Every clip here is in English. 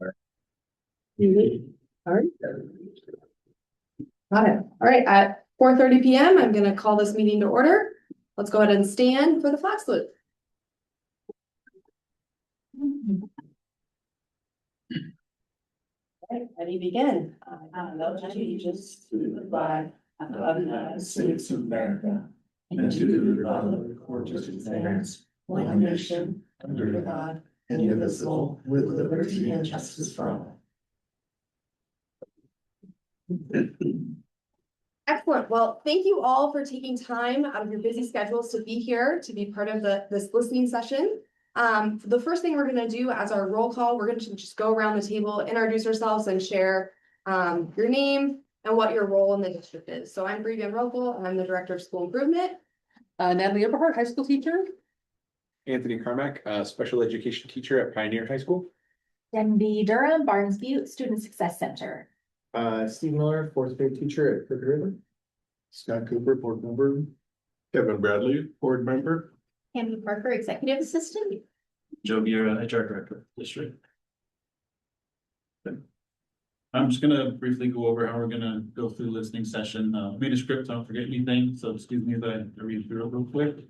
All right. Got it. All right, at 4:30 p.m., I'm going to call this meeting to order. Let's go ahead and stand for the flag salute. All right, ready to begin. I pledge allegiance to the flag of the United States of America and to the republic for which it stands, one nation, under God, indivisible, with liberty and justice for all. Excellent. Well, thank you all for taking time out of your busy schedules to be here to be part of this listening session. The first thing we're going to do as our roll call, we're going to just go around the table, introduce ourselves, and share your name and what your role in the district is. So I'm Bree Van Rokel, and I'm the Director of School Improvement. Natalie Eberhardt, high school teacher. Anthony Carmack, special education teacher at Pioneer High School. Denby Durham, Barnes Butte Student Success Center. Steve Miller, fourth grade teacher at Crooked River. Scott Cooper, board member. Kevin Bradley, board member. Tammy Parker, executive assistant. Joe Vieira, HR director, district. I'm just gonna briefly go over how we're gonna go through the listening session. Made a script, so I don't forget anything, so excuse me if I read through it real quick.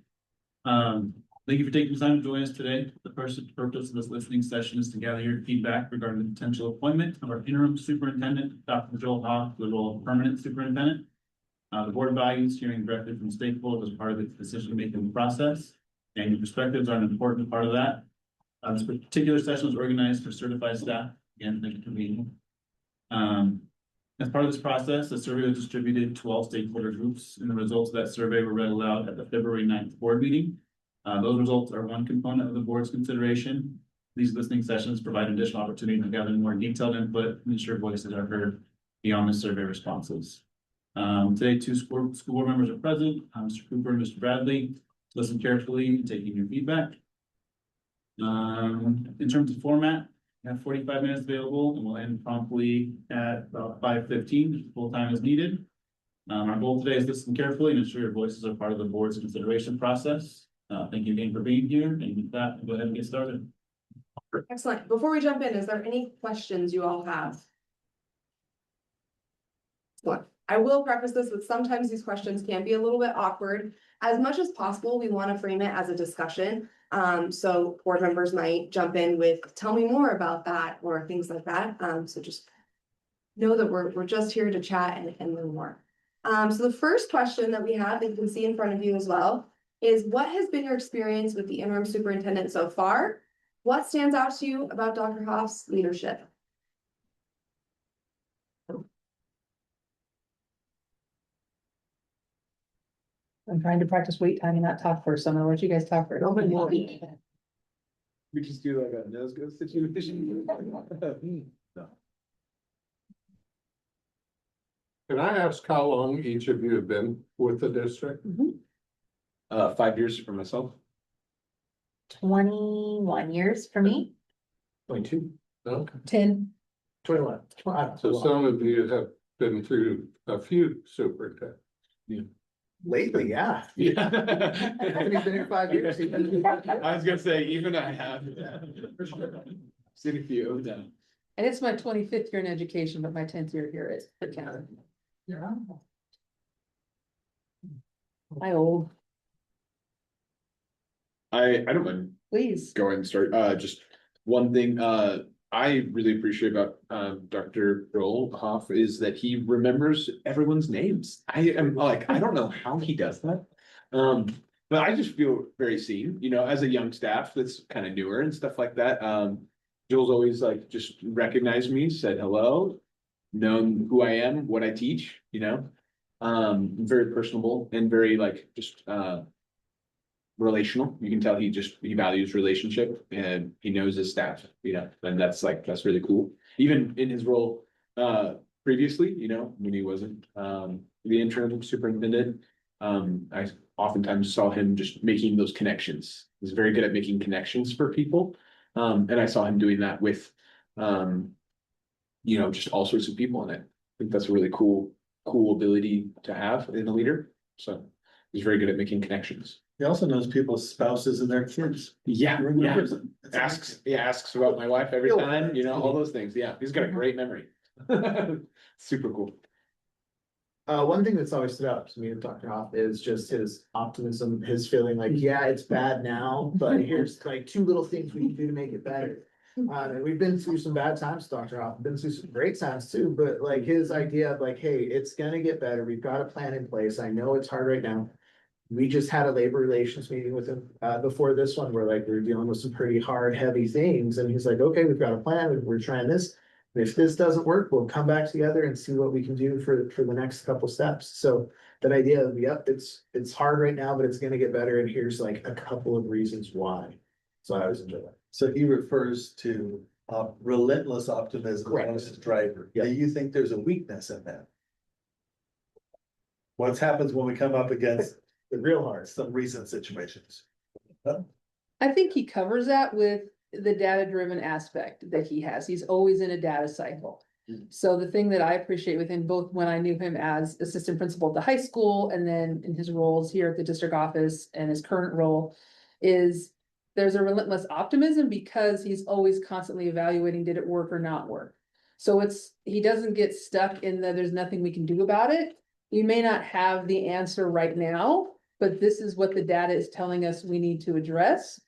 Thank you for taking the time to join us today. The purpose of this listening session is to gather your feedback regarding the potential appointment of our interim superintendent, Dr. Joel Hoff, to the role of permanent superintendent. The board values hearing directly from stakeholders as part of the decision-making process, and your perspectives are an important part of that. This particular session is organized for certified staff. Again, thank you for being here. As part of this process, a survey was distributed to all stakeholder groups, and the results of that survey were read aloud at the February 9th board meeting. Those results are one component of the board's consideration. These listening sessions provide additional opportunity to gather more detailed input and ensure voices are heard beyond the survey responses. Today, two school board members are present, Mr. Cooper and Mr. Bradley. Listen carefully, taking your feedback. In terms of format, we have 45 minutes available and we'll end promptly at about 5:15 if full time is needed. Our goal today is listen carefully and ensure your voices are part of the board's consideration process. Thank you again for being here, and with that, we'll go ahead and get started. Excellent. Before we jump in, is there any questions you all have? What? I will preface this with sometimes these questions can be a little bit awkward. As much as possible, we want to frame it as a discussion. So board members might jump in with, tell me more about that, or things like that. So just know that we're just here to chat and learn more. So the first question that we have that you can see in front of you as well is, what has been your experience with the interim superintendent so far? What stands out to you about Dr. Hoff's leadership? I'm trying to practice wait time and not talk first, so I'm gonna let you guys talk first. We just do like a nose go situation. No. Can I ask how long each of you have been with the district? 5 years for myself. 21 years for me. 22. Okay. 10. 21. So some of you have been through a few superintendents. Lately, yeah. Yeah. Anthony's been here 5 years. I was gonna say, even I have. Seen a few. Yeah. And it's my 25th year in education, but my 10th year here is the county. Yeah. My old, I don't mind please. go ahead and start. Just one thing, I really appreciate about Dr. Joel Hoff is that he remembers everyone's names. I am like, I don't know how he does that. But I just feel very seen, you know, as a young staff that's kind of newer and stuff like that. Joel's always like just recognized me, said hello, known who I am, what I teach, you know. Very personable and very like just relational. You can tell he values relationship and he knows his staff, you know, and that's really cool. Even in his role previously, you know, when he wasn't the interim superintendent, I oftentimes saw him just making those connections. He's very good at making connections for people. And I saw him doing that with you know, just all sorts of people in it. I think that's a really cool ability to have in a leader. So he's very good at making connections. He also knows people's spouses and their kids. Yeah, He yeah. remembers them. It's Asks about my wife every time, you know, all those things. Yeah, he's got a great memory. Super cool. One thing that's always stood out to me with Dr. Hoff is just his optimism, his feeling like, yeah, it's bad now, but here's like 2 little things we can do to make it better. And we've been through some bad times, Dr. Hoff, been through some great times too, but like his idea of like, hey, it's gonna get better. We've got a plan in place. I know it's hard right now. We just had a labor relations meeting with him before this one, where like we were dealing with some pretty hard, heavy things. And he's like, okay, we've got a plan. We're trying this. If this doesn't work, we'll come back together and see what we can do for the next couple steps. So that idea of, yep, it's hard right now, but it's gonna get better. And here's like a couple of reasons why. So I always enjoy that. So he refers to relentless optimism Correct. as his driver. Yeah. Do you think there's a weakness in that? What happens when we come up against The real hard. some recent situations? I think he covers that with the data-driven aspect that he has. He's always in a data cycle. So the thing that I appreciate with him, both when I knew him as assistant principal at the high school and then in his roles here at the district office and his current role, is there's a relentless optimism because he's always constantly evaluating, did it work or not work? So he doesn't get stuck in there's nothing we can do about it. We may not have the answer right now, but this is what the data is telling us we need to address.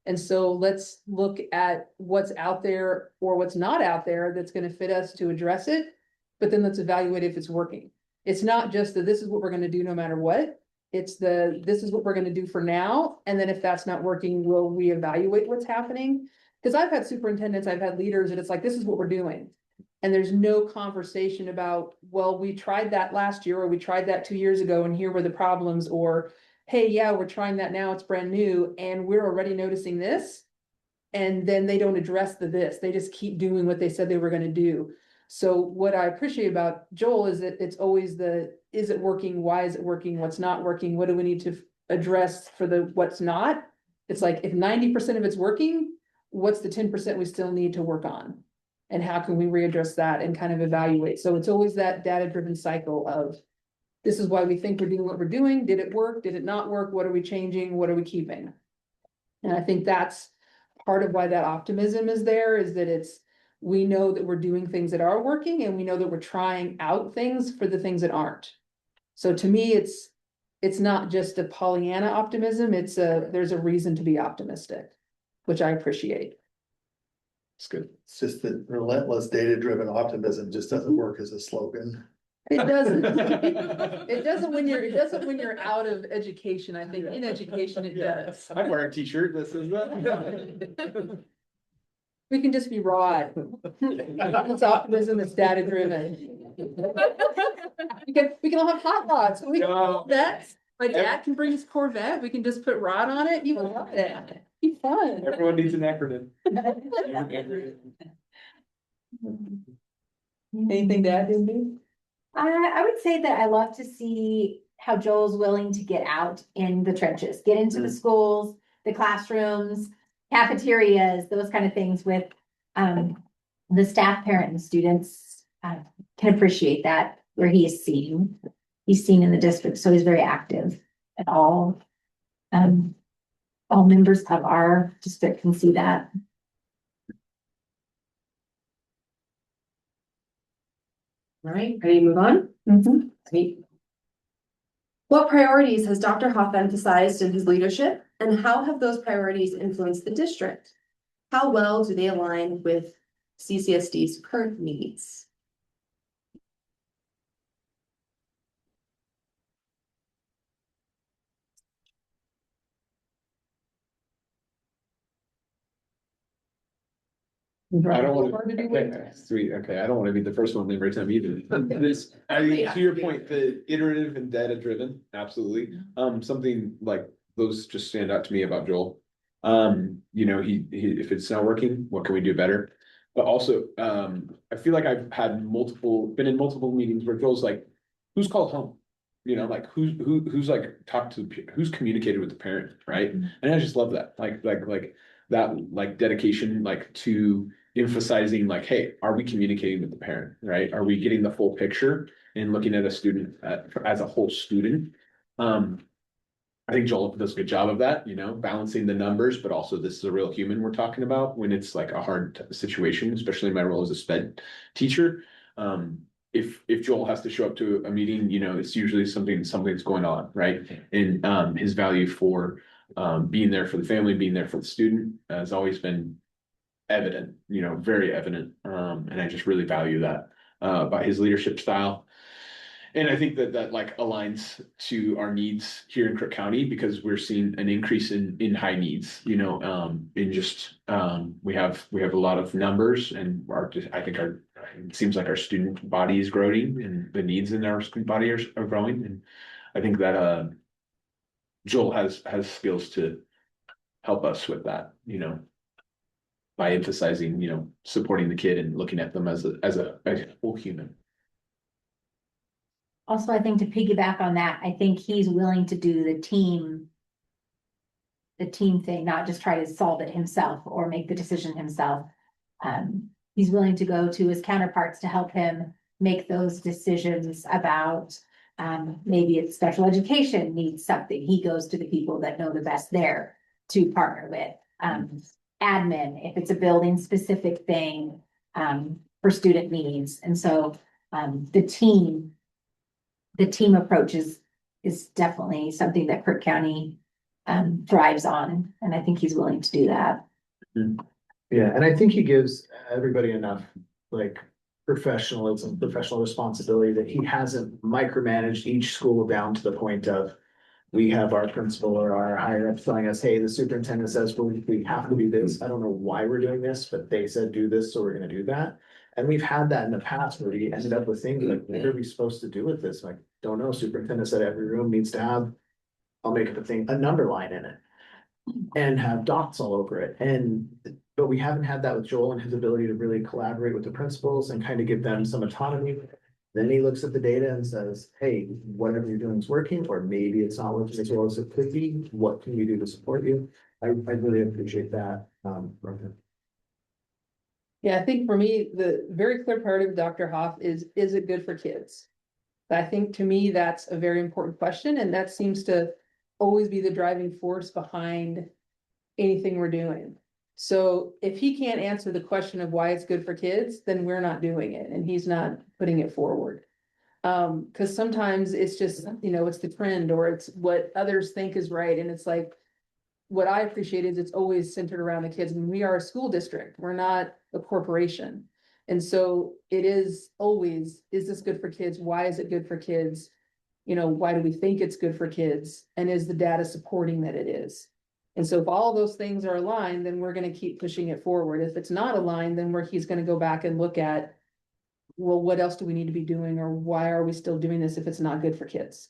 And so let's look at what's out there or what's not out there that's gonna fit us to address it. But then let's evaluate if it's working. It's not just that this is what we're gonna do no matter what. It's this is what we're gonna do for now. And then if that's not working, we'll reevaluate what's happening. Cause I've had superintendents, I've had leaders, and it's like, this is what we're doing. And there's no conversation about, well, we tried that last year, or we tried that 2 years ago, and here were the problems, or hey, yeah, we're trying that now, it's brand new, and we're already noticing this. And then they don't address this, they just keep doing what they said they were gonna do. So what I appreciate about Joel is that it's always is it working, why is it working, what's not working, what do we need to address for what's not? It's like, if 90% of it's working, what's the 10% we still need to work on? And how can we readdress that and kind of evaluate? So it's always that data-driven cycle of, this is why we think we're doing what we're doing. Did it work? Did it not work? What are we changing? What are we keeping? And I think that's part of why that optimism is there, is that we know that we're doing things that are working, and we know that we're trying out things for the things that aren't. So to me, it's not just a Pollyanna optimism. There's a reason to be optimistic, which I appreciate. It's good. It's just that relentless data-driven optimism just doesn't work as a slogan. It doesn't. It doesn't when you're out of education. I think in education it does. I'd wear a t-shirt that says that. We can just be raw. It's optimism, it's data driven. We can all have hot rods. My dad can bring his Corvette. We can just put rod on it. You will love it. Be fun. Everyone needs an acronym. Anything to add, Cindy? I would say that I love to see how Joel's willing to get out in the trenches, get into the schools, the classrooms, cafeterias, those kind of things with the staff, parent, and students can appreciate that, where he's seen in the district. So he's very active at all members of our district can see that. All right, ready to move on? Sweet. What priorities has Dr. Hoff emphasized in his leadership, and how have those priorities influenced the district? How well do they align with CCSD's current needs? I don't want to. Sweet, okay, I don't want to be the first one every time either. To your point, the iterative and data driven, absolutely. Something like those just stand out to me about Joel. You know, he if it's not working, what can we do better? But also, I feel like I've had been in multiple meetings where Joel's like, who's called home? You know, like who's like talked to, who's communicated with the parent, right? And I just love that, like that, like dedication, like to emphasizing, like, hey, are we communicating with the parent, right? Are we getting the full picture and looking at a student as a whole student? I think Joel does a good job of that, balancing the numbers, but also this is a real human we're talking about when it's like a hard situation, especially in my role as a sped teacher. If Joel has to show up to a meeting, it's usually something's going on, right? And his value for being there for the family, being there for the student has always been evident, very evident. And I just really value that by his leadership style. And I think that like aligns to our needs here in Crook County because we're seeing an increase in high needs, in just, we have a lot of numbers and it seems like our student body is growing and the needs in our student body are growing. And I think that, Joel has skills to help us with that, by emphasizing, supporting the kid and looking at them as a whole human. Also, I think to piggyback on that, I think he's willing to do the team thing, not just try to solve it himself or make the decision himself. He's willing to go to his counterparts to help him make those decisions about, maybe it's special education needs something. He goes to the people that know the best there to partner with. Admin, if it's a building specific thing, for student needs. And so, the team approach is definitely something that Crook County thrives on, and I think he's willing to do that. Yeah, and I think he gives everybody enough like professionalism, professional responsibility that he hasn't micromanaged each school down to the point of we have our principal or our higher ups telling us, hey, the superintendent says we have to do this. I don't know why we're doing this, but they said do this, so we're gonna do that. And we've had that in the past where we ended up with things like, what are we supposed to do with this? Like, don't know, superintendent said every room needs to have, I'll make up a number line in it. And have dots all over it. But we haven't had that with Joel and his ability to really collaborate with the principals and kind of give them some autonomy. Then he looks at the data and says, hey, whatever you're doing is working, or maybe it's not working as well as it could be. What can we do to support you? I really appreciate that from him. Yeah, I think for me, the very clear priority of Dr. Hoff is it good for kids? I think to me, that's a very important question, and that seems to always be the driving force behind anything we're doing. So if he can't answer the question of why it's good for kids, then we're not doing it, and he's not putting it forward. Because sometimes it's just, it's the trend or it's what others think is right, and it's like, what I appreciate is it's always centered around the kids, and we are a school district, we're not a corporation. And so it is always, is this good for kids? Why is it good for kids? Why do we think it's good for kids? And is the data supporting that it is? And so if all those things are aligned, then we're going to keep pushing it forward. If it's not aligned, then he's going to go back and look at, well, what else do we need to be doing? Or why are we still doing this if it's not good for kids?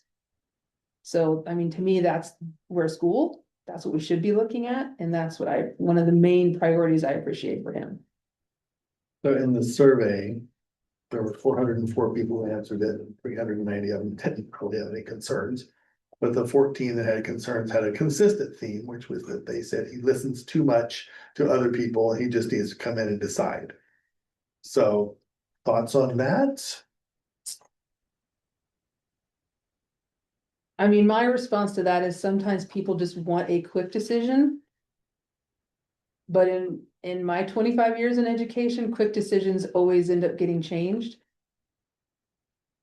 So, I mean, to me, that's what we should be looking at. And that's one of the main priorities I appreciate for him. So in the survey, there were 404 people who answered it, and 390 of them didn't really have any concerns. But the 14 that had concerns had a consistent theme, which was that they said he listens too much to other people, and he just needs to come in and decide. So thoughts on that? I mean, my response to that is sometimes people just want a quick decision. But in my 25 years in education, quick decisions always end up getting changed.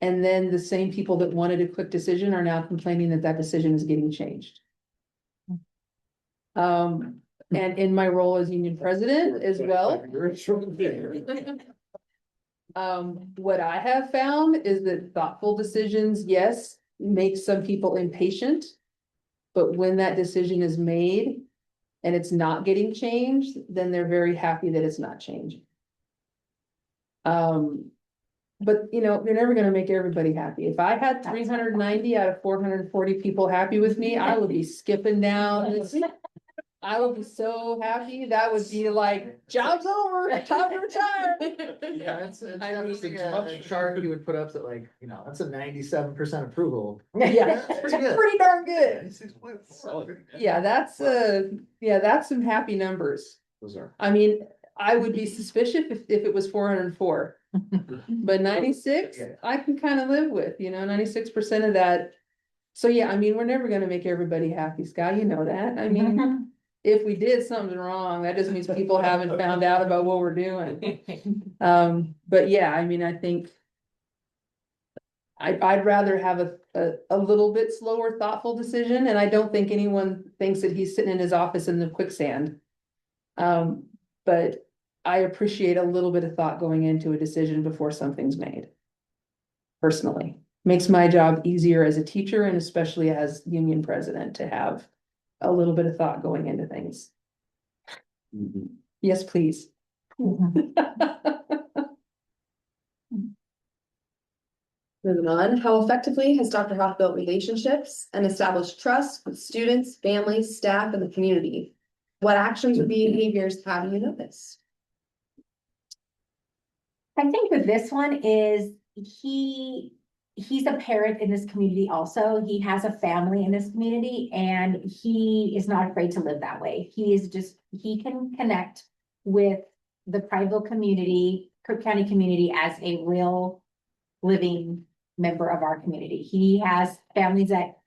And then the same people that wanted a quick decision are now complaining that decision is getting changed. And in my role as union president as well. What I have found is that thoughtful decisions, yes, make some people impatient. But when that decision is made and it's not getting changed, then they're very happy that it's not changing. But you're never gonna make everybody happy. If I had 390 out of 440 people happy with me, I would be skipping down. I would be so happy. That would be like, job's over, time to retire. Yeah, it's a chart you would put up that like, that's a 97% approval. Yeah, Pretty good. pretty darn good. Yeah, that's some happy numbers. Those are. I mean, I would be suspicious if it was 404. But 96, I can kind of live with, 96% of that So yeah, I mean, we're never gonna make everybody happy, Scott, you know that. I mean, if we did something wrong, that just means people haven't found out about what we're doing. But yeah, I mean, I think. I'd rather have a little bit slower, thoughtful decision, and I don't think anyone thinks that he's sitting in his office in the quicksand. But I appreciate a little bit of thought going into a decision before something's made. Personally, makes my job easier as a teacher and especially as union president to have a little bit of thought going into things. Mhm. Yes, please. Moving on, how effectively has Dr. Hoff built relationships and established trust with students, families, staff, and the community? What actions or behaviors have you noticed? I think with this one is he's a parent in this community also. He has a family in this community and he is not afraid to live that way. He can connect with the Prineville community, Cook County community as a real living member of our community. He has families that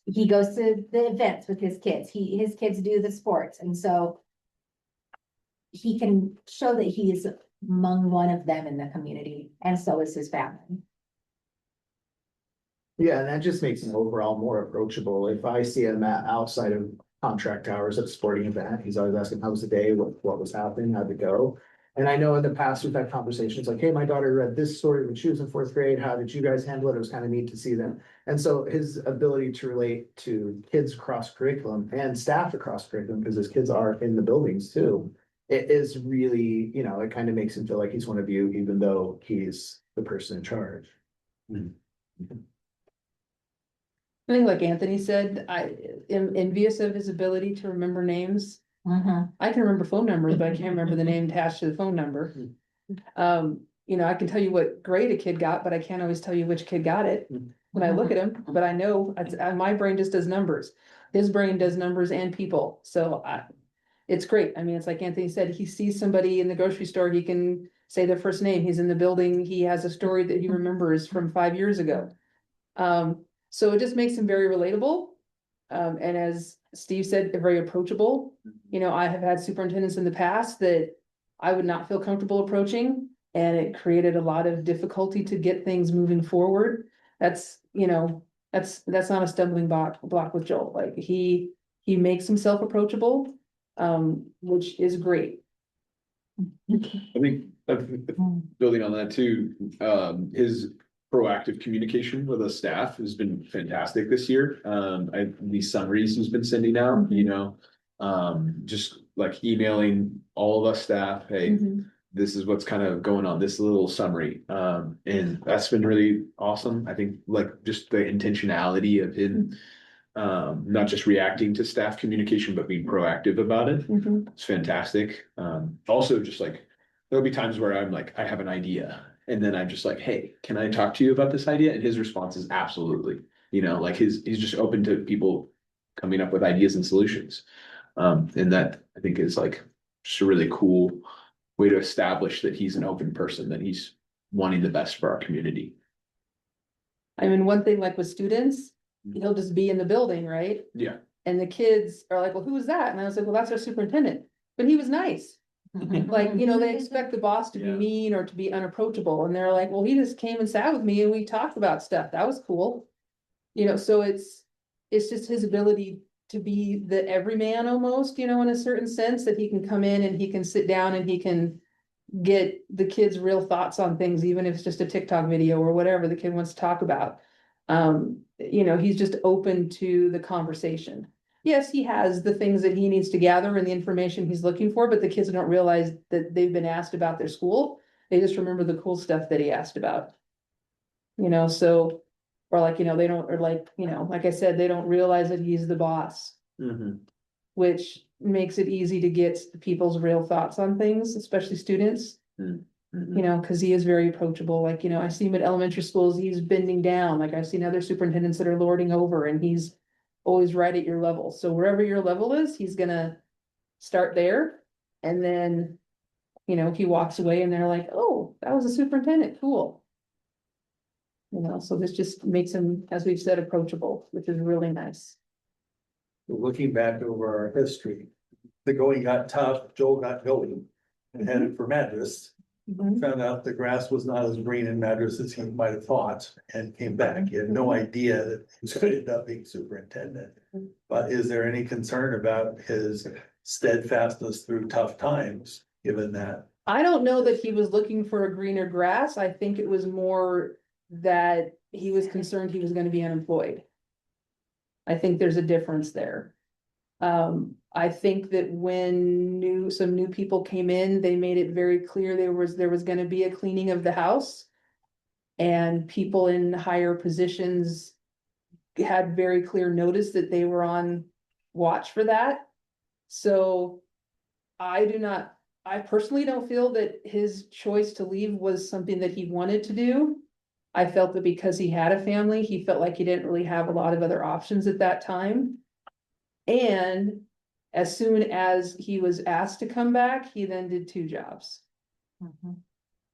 he goes to the events with his kids. His kids do the sports. And so he can show that he is among one of them in the community, and so is his family. Yeah, and that just makes him overall more approachable. If I see him outside of contract hours at a sporting event, he's always asking, how was the day? What was happening? How'd it go? And I know in the past we've had conversations like, hey, my daughter read this story when she was in fourth grade. How did you guys handle it? It was kind of neat to see them. And so his ability to relate to kids across curriculum and staff across curriculum, because his kids are in the buildings too. It is really, it kind of makes him feel like he's one of you, even though he's the person in charge. I think like Anthony said, I am envious of his ability to remember names. I can remember phone numbers, but I can't remember the name attached to the phone number. I can tell you what grade a kid got, but I can't always tell you which kid got it when I look at him, but I know my brain just does numbers. His brain does numbers and people, so it's great. I mean, it's like Anthony said, he sees somebody in the grocery store, he can say their first name. He's in the building, he has a story that he remembers from 5 years ago. So it just makes him very relatable. And as Steve said, very approachable. I have had superintendents in the past that I would not feel comfortable approaching, and it created a lot of difficulty to get things moving forward. That's not a stumbling block with Joel. Like he makes himself approachable, which is great. I think, building on that too, his proactive communication with the staff has been fantastic this year. These summaries he's been sending out, just like emailing all of us staff, hey, this is what's kind of going on, this little summary. And that's been really awesome. I think like just the intentionality of him, not just reacting to staff communication, but being proactive about it. It's fantastic. Also just like, there'll be times where I'm like, I have an idea. And then I'm just like, hey, can I talk to you about this idea? And his response is absolutely, like he's just open to people coming up with ideas and solutions. And that I think is like just a really cool way to establish that he's an open person, that he's wanting the best for our community. I mean, one thing like with students, he'll just be in the building, right? Yeah. And the kids are like, well, who was that? And I was like, well, that's our superintendent, but he was nice. Like, they expect the boss to be Yeah. mean or to be unapproachable. And they're like, well, he just came and sat with me and we talked about stuff. That was cool. So it's just his ability to be the everyman almost, in a certain sense, that he can come in and he can sit down and he can get the kids' real thoughts on things, even if it's just a TikTok video or whatever the kid wants to talk about. He's just open to the conversation. Yes, he has the things that he needs to gather and the information he's looking for, but the kids don't realize that they've been asked about their school. They just remember the cool stuff that he asked about. So, or like, they don't, or like, like I said, they don't realize that he's the boss, which makes it easy to get people's real thoughts on things, especially students. Because he is very approachable. Like, I see him at elementary schools, he's bending down. Like I've seen other superintendents that are lording over and he's always right at your level. So wherever your level is, he's gonna start there. And then, he walks away and they're like, oh, that was a superintendent, cool. You know, so this just makes him, as we've said, approachable, which is really nice. Looking back over our history, the going got tough, Joel got going and headed for Madras. Found out the grass was not as green in Madras as he might have thought and came back. He had no idea that he was going to end up being superintendent. But is there any concern about his steadfastness through tough times, given that? I don't know that he was looking for a greener grass. I think it was more that he was concerned he was gonna be unemployed. I think there's a difference there. I think that when some new people came in, they made it very clear there was gonna be a cleaning of the house. And people in higher positions had very clear notice that they were on watch for that. So I personally don't feel that his choice to leave was something that he wanted to do. I felt that because he had a family, he felt like he didn't really have a lot of other options at that time. And as soon as he was asked to come back, he then did 2 jobs.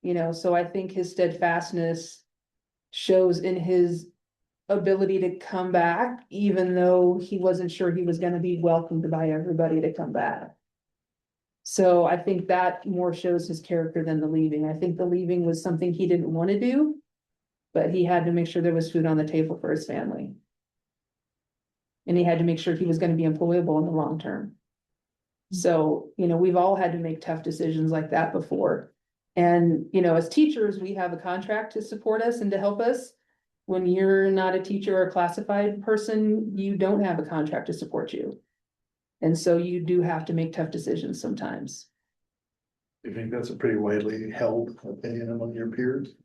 You know, so I think his steadfastness shows in his ability to come back, even though he wasn't sure he was gonna be welcomed by everybody to come back. So I think that more shows his character than the leaving. I think the leaving was something he didn't want to do, but he had to make sure there was food on the table for his family. And he had to make sure he was going to be employable in the long term. So, you know, we've all had to make tough decisions like that before. And, you know, as teachers, we have a contract to support us and to help us. When you're not a teacher or a classified person, you don't have a contract to support you. And so you do have to make tough decisions sometimes. Do you think that's a pretty widely held opinion among your peers?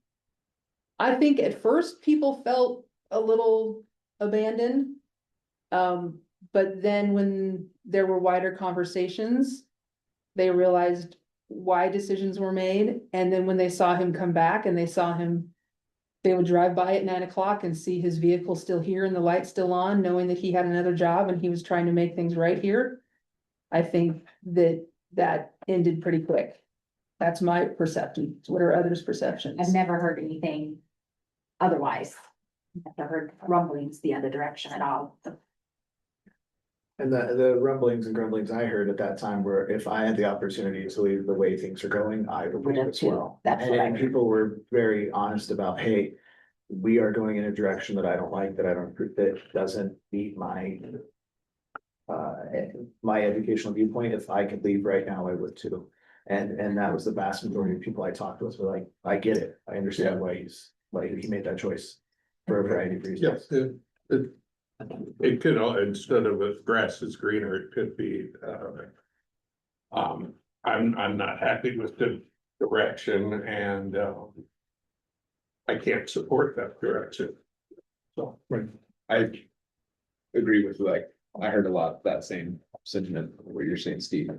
I think at first people felt a little abandoned. But then when there were wider conversations, they realized why decisions were made. And then when they saw him come back and they would drive by at 9 o'clock and see his vehicle still here and the light still on, knowing that he had another job and he was trying to make things right here. I think that ended pretty quick. That's my perception. What are others' perceptions? I've never heard anything otherwise. I've never heard rumblings the other direction at all. And the rumblings and grumblings I heard at that time were if I had the opportunity to leave the way things are going, I would leave as well. That's what I And heard. people were very honest about, hey, we are going in a direction that I don't like, that doesn't meet my educational viewpoint. If I could leave right now, I would too. And that was the vast majority of people I talked with were like, I get it. I understand why he made that choice for a variety of reasons. Yes, it could, instead of if grass is greener, it could be, I'm not happy with the direction and, I can't support that direction. So, I agree with I heard a lot of that same sentiment, what you're saying, Steve.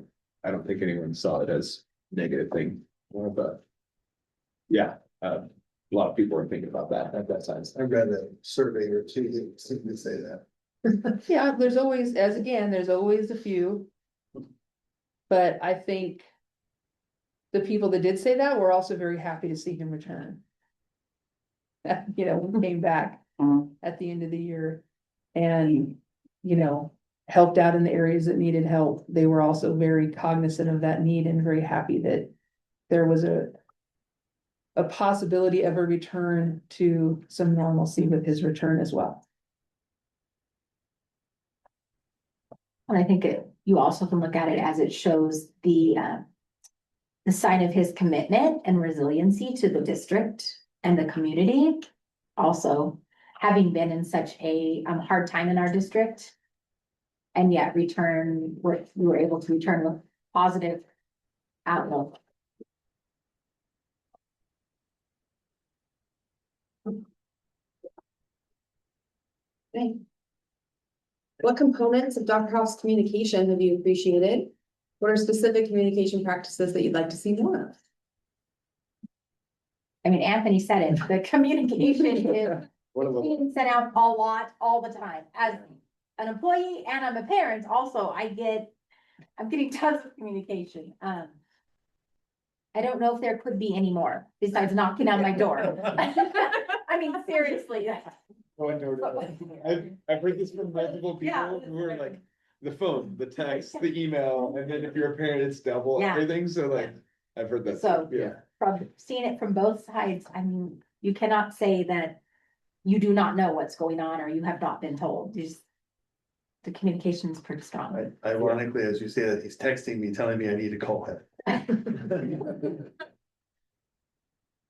I don't think anyone saw it as a negative thing, but yeah, a lot of people were thinking about that at that time. I read a survey or two that seemed to say that. Yeah, there's always a few. But I think the people that did say that were also very happy to see him return. You know, he came back at the end of the year and, you know, helped out in the areas that needed help. They were also very cognizant of that need and very happy that there was a possibility of a return to some normalcy with his return as well. And I think you also can look at it as it shows the sign of his commitment and resiliency to the district and the community. Also, having been in such a hard time in our district. And yet we were able to return with positive outlook. Okay. What components of Dr. Hoff's communication have you appreciated? What are specific communication practices that you'd like to see more of? I mean, Anthony said it, the communication is being sent out a lot, all the time. As an employee and I'm a parent, also, I'm getting tons of communication. I don't know if there could be any more besides knocking on my door. I mean, seriously, Oh, I know. I've heard this from multiple Yeah. people who are like, the phone, the text, the email, and then if you're a parent, it's double Yeah. everything, so like, I've heard that. So- too, Yeah. from seeing it from both sides, I mean, you cannot say that you do not know what's going on or you have not been told. You just, the communication is pretty strong. Ironically, as you say that, he's texting me, telling me I need to call him.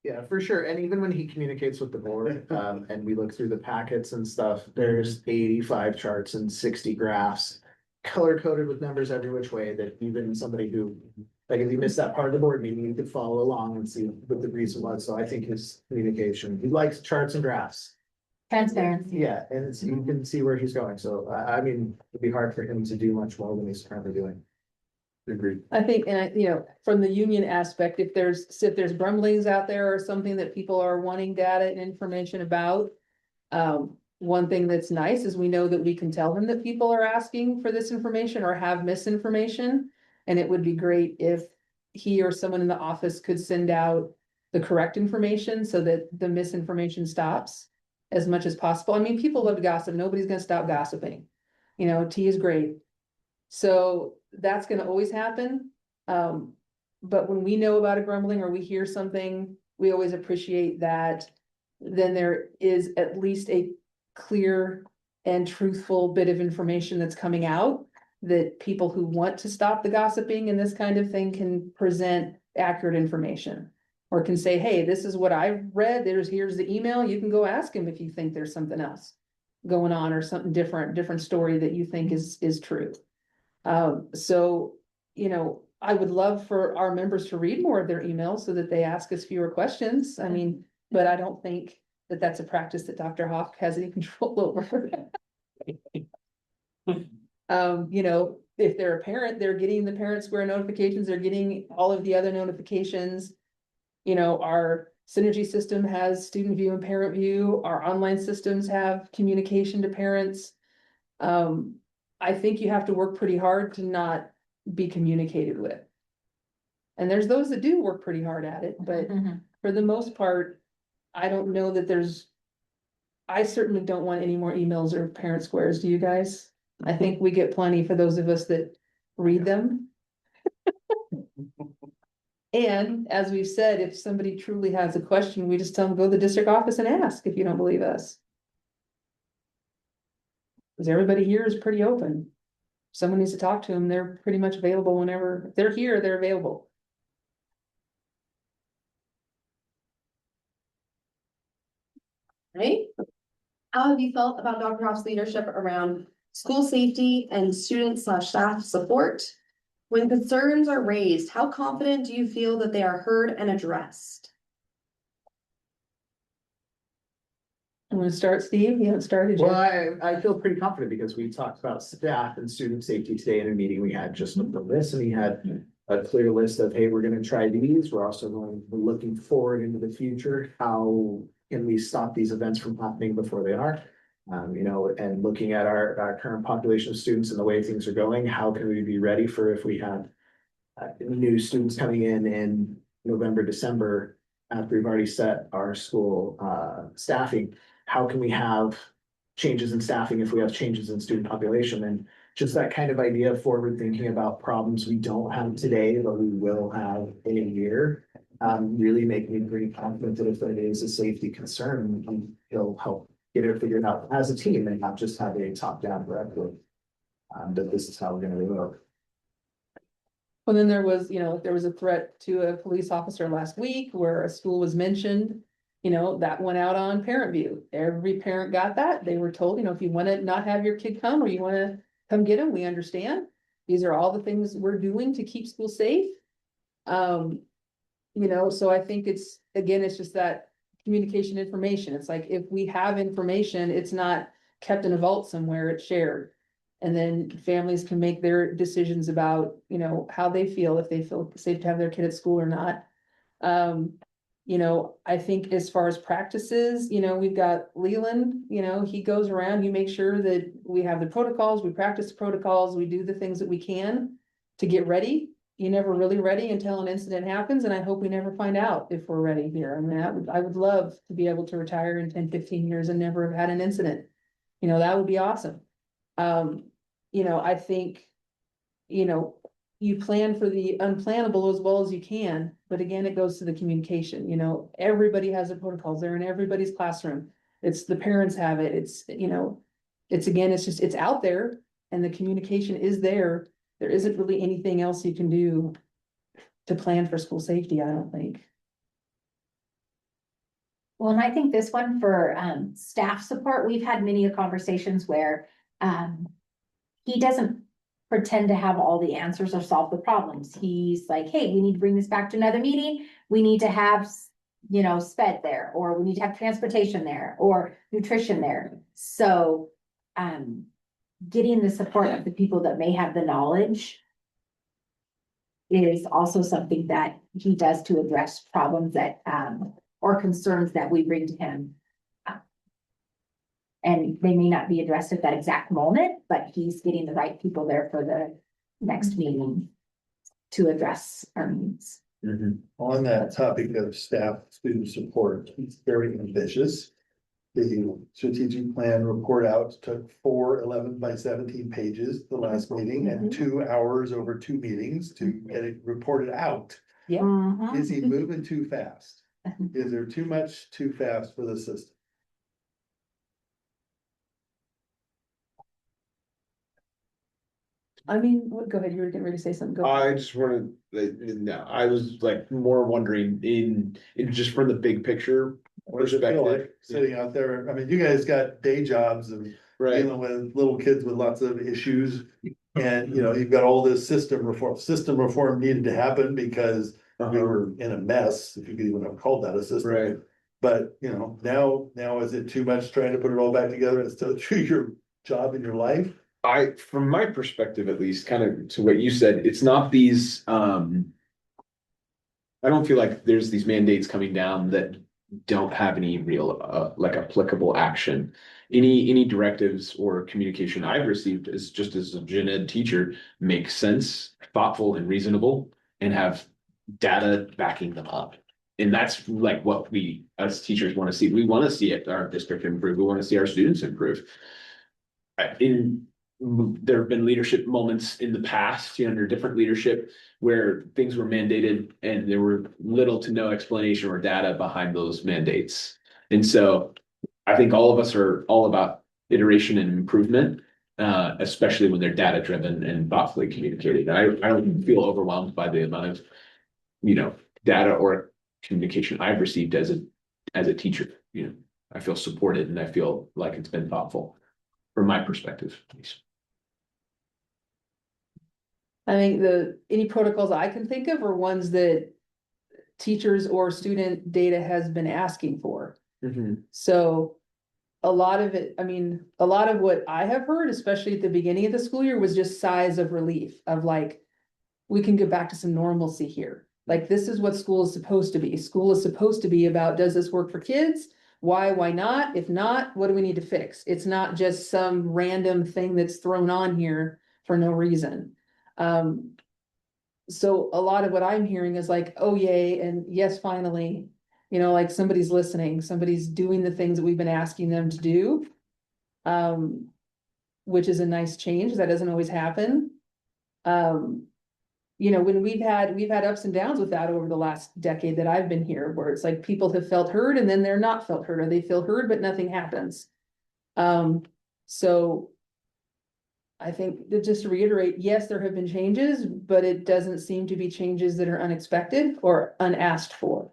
Yeah, for sure. And even when he communicates with the board, and we look through the packets and stuff, there's 85 charts and 60 graphs. Color coded with numbers every which way that even somebody who, like if you missed that part of the board meeting, you could follow along and see what the reason was. So I think his communication, he likes charts and graphs. Transparency. Yeah, and you can see where he's going. So I mean, it'd be hard for him to do much more than he's currently doing. Agreed. I think, and you know, from the union aspect, if there's grumblings out there or something that people are wanting data and information about. One thing that's nice is we know that we can tell them that people are asking for this information or have misinformation. And it would be great if he or someone in the office could send out the correct information so that the misinformation stops as much as possible. I mean, people love to gossip. Nobody's gonna stop gossiping. You know, tea is great. So that's gonna always happen. But when we know about a grumbling or we hear something, we always appreciate that. Then there is at least a clear and truthful bit of information that's coming out. That people who want to stop the gossiping and this kind of thing can present accurate information. Or can say, hey, this is what I read, here's the email, you can go ask him if you think there's something else going on or something different story that you think is true. So, you know, I would love for our members to read more of their emails so that they ask us fewer questions. I mean, but I don't think that that's a practice that Dr. Hoff has any control over. You know, if they're a parent, they're getting the Parent Square notifications, they're getting all of the other notifications. You know, our Synergy system has student view and parent view, our online systems have communication to parents. I think you have to work pretty hard to not be communicated with. And there's those that do work pretty hard at it, but Mhm. for the most part, I don't know that I certainly don't want any more emails or parent squares. Do you guys? I think we get plenty for those of us that read them. And as we've said, if somebody truly has a question, we just tell them, go to the district office and ask if you don't believe us. Because everybody here is pretty open. If someone needs to talk to them, they're pretty much available whenever they're here, they're available. Right? How have you felt about Dr. Hoff's leadership around school safety and student/staff support? When concerns are raised, how confident do you feel that they are heard and addressed? I'm gonna start, Steve. You haven't started Well, yet. I feel pretty confident because we talked about staff and student safety today in a meeting we had just with the list, and we had a clear list of, hey, we're gonna try these. We're also we're looking forward into the future. How can we stop these events from happening before they are? You know, and looking at our current population of students and the way things are going, how can we be ready for if we have new students coming in November, December, after we've already set our school staffing? How can we have changes in staffing if we have changes in student population? And just that kind of idea of forward thinking about problems we don't have today, but we will have in a year. Really make me pretty confident that if it is a safety concern, he'll help get it figured out as a team and not just have a top-down directive. That this is how we're gonna remove. Well, then there was a threat to a police officer last week where a school was mentioned. You know, that went out on Parent View. Every parent got that. They were told, you know, if you want to not have your kid come or you want to come get them, we understand. These are all the things we're doing to keep school safe. You know, so I think it's just that communication information. It's like if we have information, it's not kept in a vault somewhere, it's shared. And then families can make their decisions about, you know, how they feel, if they feel safe to have their kid at school or not. You know, I think as far as practices, you know, we've got Leland, you know, he goes around, he makes sure that we have the protocols, we practice the protocols, we do the things that we can to get ready. you're never really ready until an incident happens, and I hope we never find out if we're ready here. I mean, I would love to be able to retire in 10, 15 years and never have had an incident. You know, that would be awesome. I think, you plan for the unplannable as well as you can, but again, it goes to the communication, everybody has their protocols, they're in everybody's classroom. It's the parents have it, it's out there and the communication is there. There isn't really anything else you can do to plan for school safety, I don't think. Well, and I think this one for staff support, we've had many conversations where he doesn't pretend to have all the answers or solve the problems. He's like, hey, we need to bring this back to another meeting. We need to have, sped there, or we need to have transportation there, or nutrition there. So getting the support of the people that may have the knowledge is also something that he does to address problems that or concerns that we bring to him. And they may not be addressed at that exact moment, but he's getting the right people there for the next meeting to address our needs. On that topic of staff student support, it's very ambitious. The strategic plan report out took 4 11 by 17 pages the last meeting and 2 hours over 2 meetings to get it reported out. Mhm. Is he moving too fast? Is there too much too fast for the system? I mean, go ahead, you were getting ready to say something. Go. I just wanted, no, I was like more wondering in just from the big picture What does it feel perspective. like sitting out there? I mean, you guys got day jobs and Right, dealing with little kids with lots of issues. And, you've got all this system reform. System reform needed to happen because we were in a mess, if you could even have called that a system. right. But, now is it too much trying to put it all back together and still do your job in your life? From my perspective, at least, kind of to what you said, it's not these, I don't feel like there's these mandates coming down that don't have any real, like applicable action. Any directives or communication I've received is just as a gen ed teacher makes sense, thoughtful and reasonable, and have data backing them up. And that's like what we as teachers want to see. We want to see our district improve. We want to see our students improve. There have been leadership moments in the past, under different leadership where things were mandated and there were little to no explanation or data behind those mandates. And so I think all of us are all about iteration and improvement, especially when they're data driven and thoughtfully communicated. I don't feel overwhelmed by the amount of, data or communication I've received as a teacher. I feel supported and I feel like it's been thoughtful from my perspective, at least. I think any protocols I can think of are ones that teachers or student data has been asking for. So a lot of it, a lot of what I have heard, especially at the beginning of the school year, was just sighs of relief of like, we can get back to some normalcy here. Like, this is what school is supposed to be. School is supposed to be about, does this work for kids? Why not? If not, what do we need to fix? It's not just some random thing that's thrown on here for no reason. So a lot of what I'm hearing is like, oh yay, and yes, finally, like somebody's listening, somebody's doing the things that we've been asking them to do. Which is a nice change. That doesn't always happen. When we've had ups and downs with that over the last decade that I've been here, where it's like people have felt heard and then they're not felt heard, or they feel heard, but nothing happens. So I think that, just to reiterate, yes, there have been changes, but it doesn't seem to be changes that are unexpected or unasked for.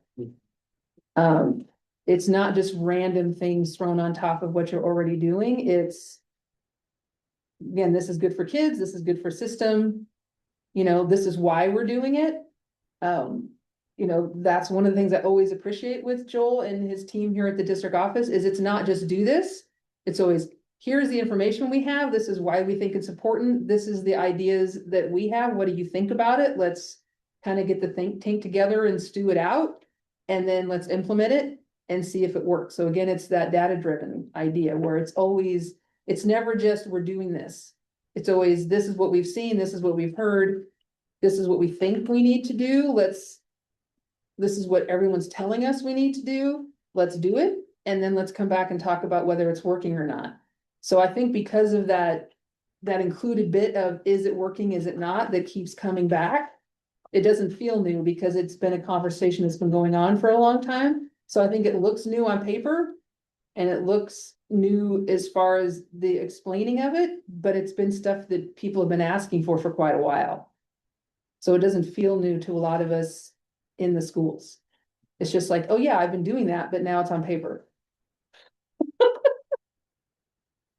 It's not just random things thrown on top of what you're already doing. It's, again, this is good for kids. This is good for system. This is why we're doing it. That's one of the things I always appreciate with Joel and his team here at the district office is it's not just do this. It's always, here's the information we have. This is why we think it's important. This is the ideas that we have. What do you think about it? Let's kind of get the think tank together and stew it out. And then let's implement it and see if it works. So again, it's that data-driven idea where it's never just we're doing this. It's always, this is what we've seen, this is what we've heard. this is what we think we need to do, this is what everyone's telling us we need to do, let's do it, and then let's come back and talk about whether it's working or not. So I think because of that included bit of, is it working, is it not, that keeps coming back, it doesn't feel new because it's been a conversation that's been going on for a long time. So I think it looks new on paper and it looks new as far as the explaining of it, but it's been stuff that people have been asking for quite a while. So it doesn't feel new to a lot of us in the schools. It's just like, oh yeah, I've been doing that, but now it's on paper.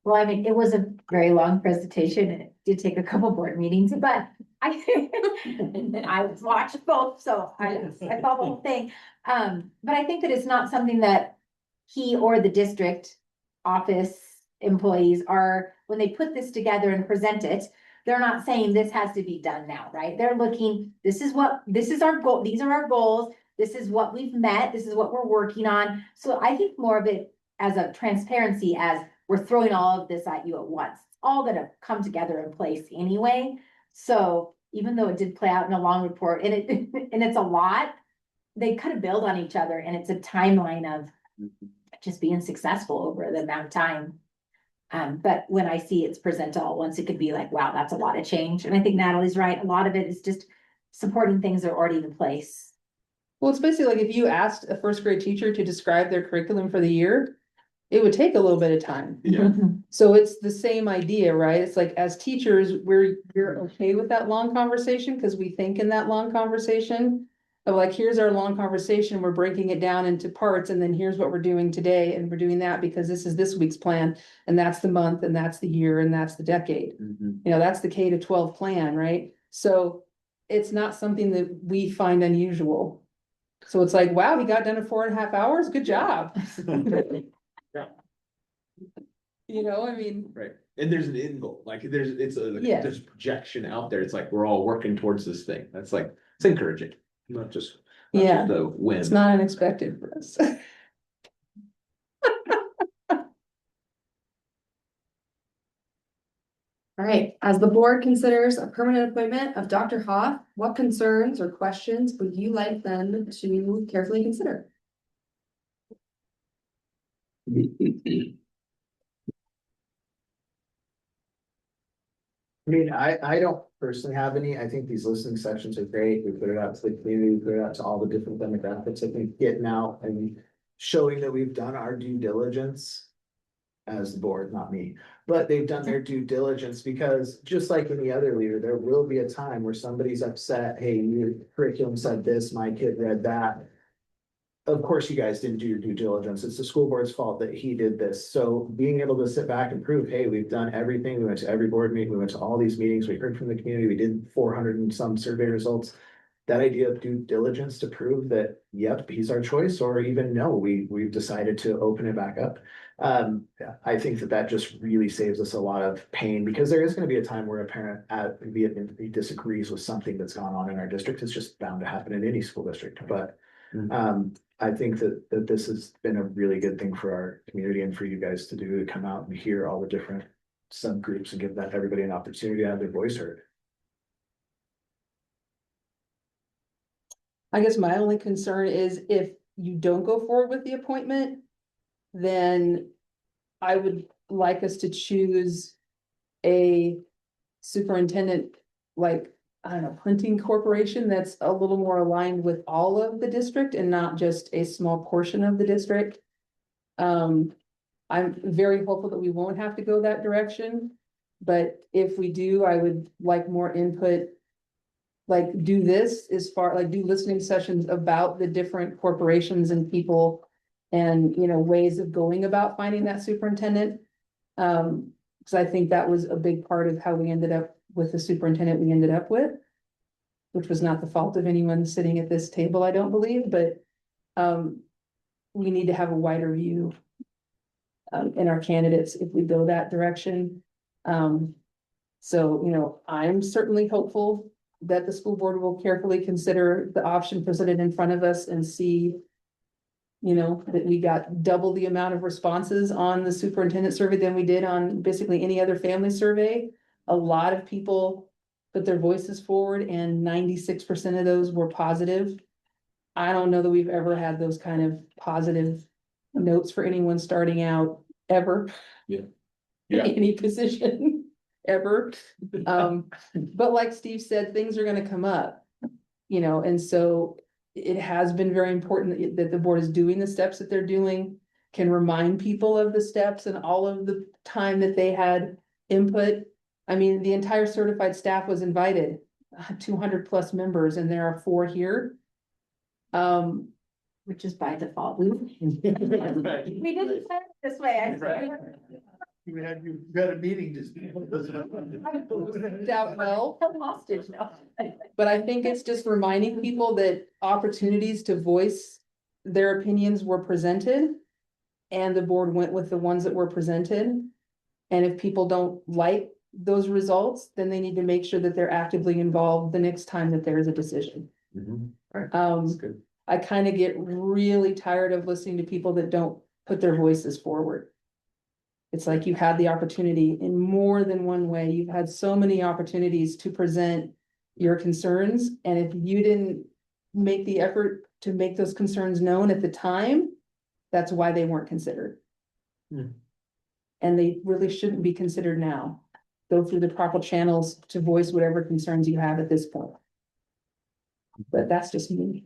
Well, I mean, it was a very long presentation and it did take a couple board meetings, but I watched both, so I saw the whole thing. But I think that it's not something that he or the district office employees are, when they put this together and present it, they're not saying this has to be done now, right? They're looking, this is our goal, these are our goals, this is what we've met, this is what we're working on. So I think more of it as a transparency, as we're throwing all of this at you at once. It's all gonna come together in place anyway. So even though it did play out in a long report and it's a lot, they kind of build on each other and it's a timeline of just being successful over the amount of time. But when I see it's presented all at once, it could be like, wow, that's a lot of change. And I think Natalie's right. A lot of it is just supporting things that are already in place. Well, it's basically like if you asked a first grade teacher to describe their curriculum for the year, it would take a little bit of time. Yeah. So it's the same idea, right? It's like as teachers, we're okay with that long conversation because we think in that long conversation of like, here's our long conversation, we're breaking it down into parts, and then here's what we're doing today, and we're doing that because this is this week's plan, and that's the month, and that's the year, and that's the decade. You know, that's the K to 12 plan, right? So it's not something that we find unusual. So it's like, wow, he got done in 4.5 hours, good job. You know, I mean, Right, and there's an end goal, like there's Yeah. there's projection out there, it's like we're all working towards this thing, that's like, it's encouraging, not just yeah, the win. it's not unexpected for us. All right, as the board considers a permanent appointment of Dr. Hoff, what concerns or questions would you like them to carefully consider? I mean, I don't personally have any. I think these listening sessions are great. We put it out to the community, we put it out to all the different demographics. I think getting out and showing that we've done our due diligence as the board, not me, but they've done their due diligence, because just like any other leader, there will be a time where somebody's upset. Hey, your curriculum said this, my kid read that. Of course, you guys didn't do your due diligence. It's the school board's fault that he did this. So being able to sit back and prove, hey, we've done everything. We went to every board meeting, we went to all these meetings, we heard from the community, we did 400 and some survey results. That idea of due diligence to prove that, yep, he's our choice, or even no, we've decided to open it back up. I think that just really saves us a lot of pain, because there is going to be a time where a parent vehemently disagrees with something that's gone on in our district. It's just bound to happen in any school district, but I think that this has been a really good thing for our community and for you guys to do, to come out and hear all the different subgroups and give that everybody an opportunity to have their voice heard. I guess my only concern is if you don't go forward with the appointment, then I would like us to choose a superintendent, like, I don't know, hunting corporation that's a little more aligned with all of the district and not just a small portion of the district. I'm very hopeful that we won't have to go that direction, but if we do, I would like more input. Like do this as far, like do listening sessions about the different corporations and people and, you know, ways of going about finding that superintendent. Because I think that was a big part of how we ended up with the superintendent we ended up with, which was not the fault of anyone sitting at this table, I don't believe, but we need to have a wider view in our candidates if we go that direction. So, you know, I'm certainly hopeful that the school board will carefully consider the option presented in front of us and see, you know, that we got double the amount of responses on the superintendent survey than we did on basically any other family survey. A lot of people put their voices forward and 96% of those were positive. I don't know that we've ever had those kind of positive notes for anyone starting out ever. Yeah. In Yeah. any position, ever. But like Steve said, things are gonna come up. You know, and so it has been very important that the board is doing the steps that they're doing. Can remind people of the steps and all of the time that they had input. I mean, the entire certified staff was invited, 200+ members, and there are 4 here. Which is by default. We didn't plan it this way. You had a meeting just. Doubt well. Held hostage, no. But I think it's just reminding people that opportunities to voice their opinions were presented. And the board went with the ones that were presented. And if people don't like those results, then they need to make sure that they're actively involved the next time that there is a decision. Mhm. Right. Um, That's good. I kind of get really tired of listening to people that don't put their voices forward. It's like you had the opportunity in more than one way. You've had so many opportunities to present your concerns. And if you didn't make the effort to make those concerns known at the time, that's why they weren't considered. Hmm. And they really shouldn't be considered now. Go through the proper channels to voice whatever concerns you have at this point. But that's just me.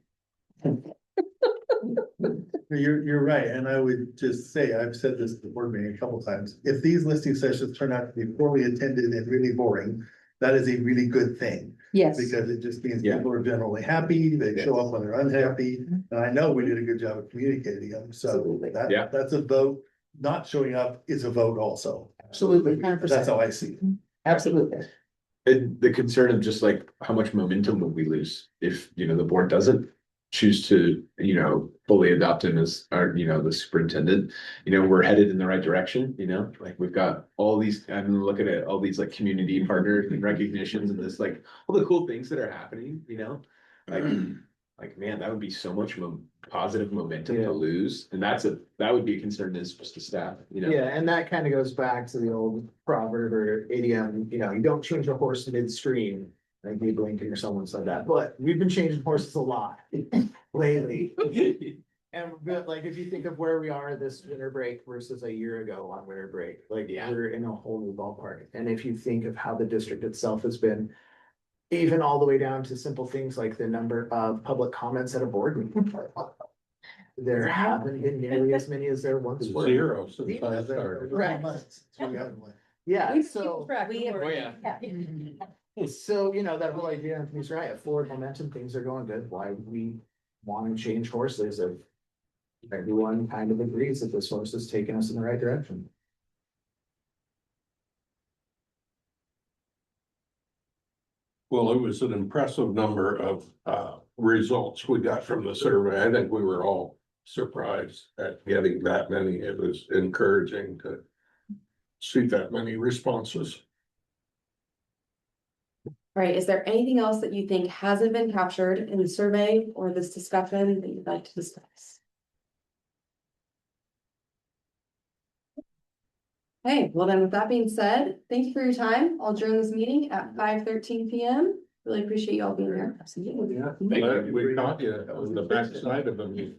You're right, and I would just say, I've said this at the board meeting a couple times, if these listening sessions turn out to be poorly attended and really boring, that is a really good thing. Yes, Because it just means Yeah. people are generally happy, they show up when they're unhappy, and I know we did a good job of communicating them, so Absolutely. Yeah. that's a vote. Not showing up is a vote also. absolutely, 100%. That's how I see it. Absolutely. And the concern of just like, how much momentum will we lose if, you know, the board doesn't choose to, you know, fully adopt him as our, you know, the superintendent. You know, we're headed in the right direction, you know, like we've got all these, I'm looking at all these like community partners and recognitions and this, like, all the cool things that are happening, you know? Like, man, that would be so much positive momentum Yeah. to lose, and that would be a concern as just the staff, you know? Yeah, and that kind of goes back to the old proverb or idiom, you know, you don't change a horse midstream. I think Abe Lincoln or someone said that, but we've been changing horses a lot lately. And like, if you think of where we are this winter break versus a year ago on winter break, like Yeah. we're in a whole new ballpark. And if you think of how the district itself has been, even all the way down to simple things like the number of public comments at a board meeting. There haven't been nearly as many as there once were. Zero since I started. Right. Yeah, We keep so. track, We don't have- worry. So, you know, that whole idea, Anthony's right, at forward momentum, things are going good, why would we want to change horses if everyone kind of agrees that this horse is taking us in the right direction? Well, it was an impressive number of results we got from the survey. I think we were all surprised at getting that many. It was encouraging to see that many responses. All right, is there anything else that you think hasn't been captured in the survey or this discussion that you'd like to discuss? Okay, well then, with that being said, thank you for your time. I'll adjourn this meeting at 5:13 PM. Really appreciate you all being here. Glad we caught you on the backside of the meeting.